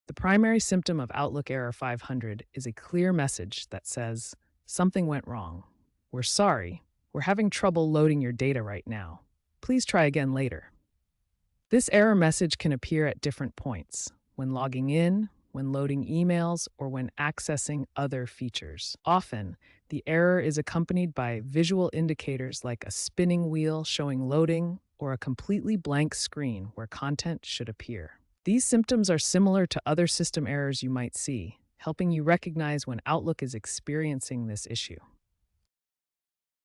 The primary symptom of Outlook Error 500 is a clear message that says, "Something went wrong. We're sorry. We're having trouble loading your data right now. Please try again later." This error message can appear at different points: when logging in, when loading emails, or when accessing other features. Often, the error is accompanied by visual indicators like a spinning wheel showing loading or a completely blank screen where content should appear. These symptoms are similar to other system errors you might see, helping you recognize when Outlook is experiencing this issue.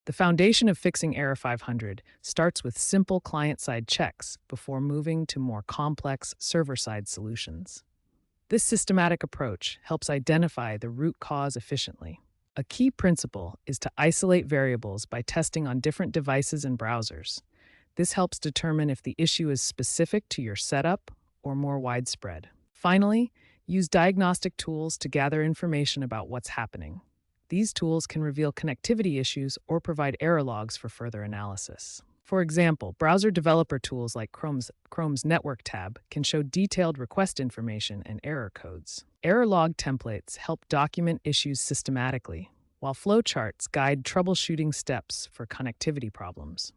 The foundation of fixing Error 500 starts with simple client-side checks before moving to more complex server-side solutions. This systematic approach helps identify the root cause efficiently. A key principle is to isolate variables by testing on different devices and browsers. This helps determine if the issue is specific to your setup or more widespread. Finally, use diagnostic tools to gather information about what's happening. These tools can reveal connectivity issues or provide error logs for further analysis. For example, browser developer tools like Chrome's Network tab can show detailed request information and error codes. Error log templates help document issues systematically, while flowcharts guide troubleshooting steps for connectivity problems.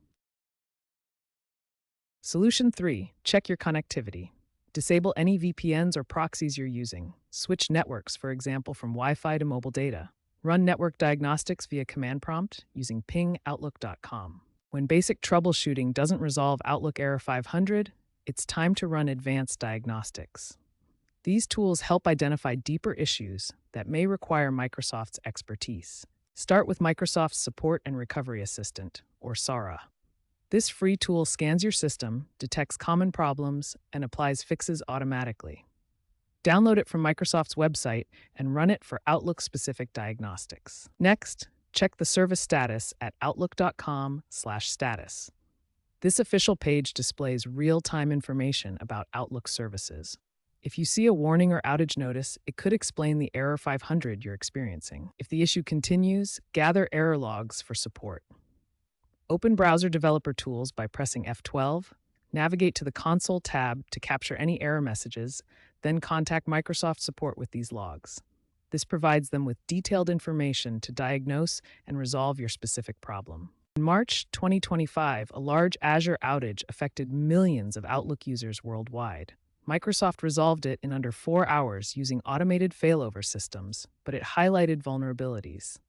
Solution 3. Check your connectivity. Disable any VPNs or proxies you're using. Switch networks, for example, from Wi-Fi to mobile data. Run network diagnostics via command prompt using ping.outlook.com. When basic troubleshooting doesn't resolve Outlook Error 500, it's time to run advanced diagnostics. These tools help identify deeper issues that may require Microsoft's expertise. Start with Microsoft's Support and Recovery Assistant, or SARA. This free tool scans your system, detects common problems, and applies fixes automatically. Download it from Microsoft's website and run it for Outlook-specific diagnostics. Next, check the service status at outlook.com/status. This official page displays real-time information about Outlook services. If you see a warning or outage notice, it could explain the Error 500 you're experiencing. If the issue continues, gather error logs for support. Open Browser Developer Tools by pressing F12, navigate to the Console tab to capture any error messages, then contact Microsoft Support with these logs. This provides them with detailed information to diagnose and resolve your specific problem. In March 2025, a large Azure outage affected millions of Outlook users worldwide. Microsoft resolved it in under 4 hours using automated failover systems, but it highlighted vulnerabilities.